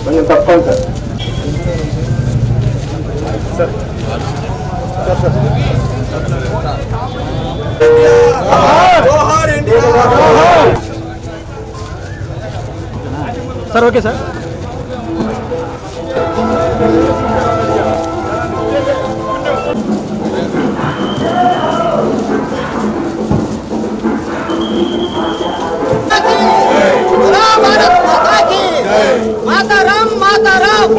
కొంచెం తప్పండి sir. Sir okay sir. మాతారాం మాతారాం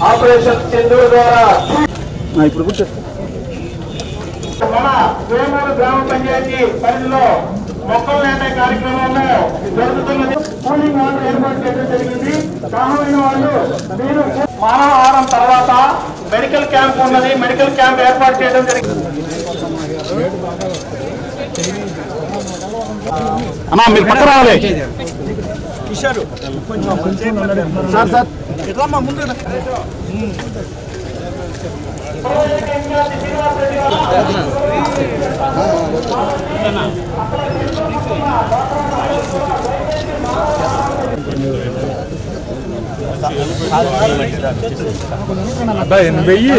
ఆపరేషన్ సింధూర్ ద్వారా ఇప్పుడు మన వేమూరు గ్రామ పంచాయతీ పరిధిలో మొక్కలు నాటే కార్యక్రమంలో జరుగుతున్నది. కూలింగ్ వాటర్ ఏర్పాటు చేయడం జరిగింది. కావాలని వాళ్ళు మీరు మానవాహారం తర్వాత మెడికల్ క్యాంప్ ఉన్నది. మెడికల్ క్యాంప్ ఏర్పాటు చేయడం జరిగింది. అమ్మా మీరు పక్క రావాలి సార్. సార్ ముందు అబ్బాయి 80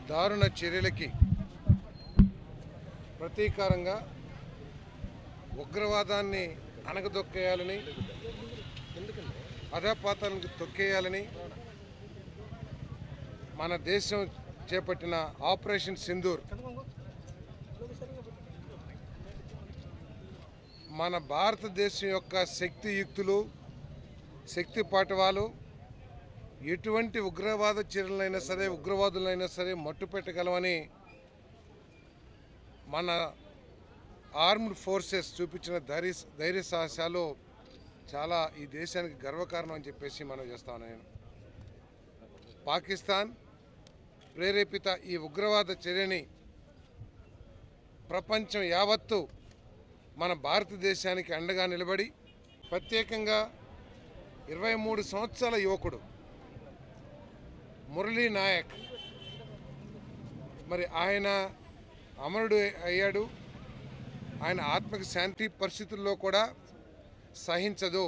దారుణ చర్యలకి ప్రతీకారంగా ఉగ్రవాదాన్ని అణగదొక్కేయాలని, అధపాతాలను తొక్కేయాలని మన దేశం చేపట్టిన ఆపరేషన్ సింధూర్ మన భారతదేశం యొక్క శక్తియుక్తులు, శక్తి పాటవాలు ఎటువంటి ఉగ్రవాద చర్యలైనా సరే, ఉగ్రవాదులైనా సరే మట్టుపెట్టగలమని మన ఆర్మ్డ్ ఫోర్సెస్ చూపించిన ధైర్య సాహసాలు చాలా ఈ దేశానికి గర్వకారణం అని చెప్పేసి మనం చేస్తాను. నేను పాకిస్తాన్ ప్రేరేపిత ఈ ఉగ్రవాద చర్యని ప్రపంచం యావత్తు మన భారతదేశానికి అండగా నిలబడి, ప్రత్యేకంగా 23 సంవత్సరాల యువకుడు మురళీ నాయక్ మరి ఆయన అమరుడు అయ్యాడు. ఆయన ఆత్మకి శాంతి పరిస్థితుల్లో కూడా సహించదు.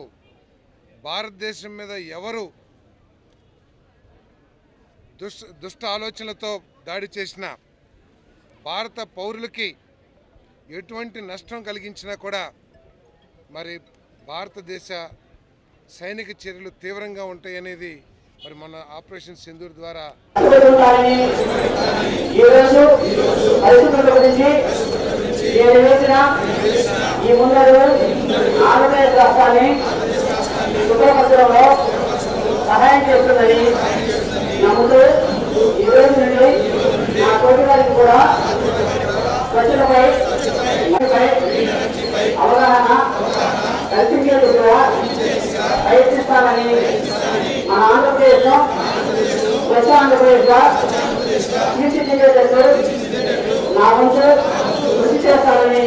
భారతదేశం మీద ఎవరు దుష్ట ఆలోచనలతో దాడి చేసినా, భారత పౌరులకి ఎటువంటి నష్టం కలిగించినా కూడా మరి భారతదేశ సైనిక చర్యలు తీవ్రంగా ఉంటాయనేది మరి మన ఆపరేషన్ సింధూర్ ద్వారా సహాయం చేస్తున్నది. నమ్ముతూ ఈ రోజు నుండి నా తోటి వారికి కూడా స్వచ్ఛతపై అవగాహన కల్పించేందుకు ప్రయత్నిస్తానని మన ఆంధ్రప్రదేశ్లో ఆంధ్రప్రదేశ్గా తీర్చిదిద్దేటట్లు నా వంతు కృషి చేస్తానని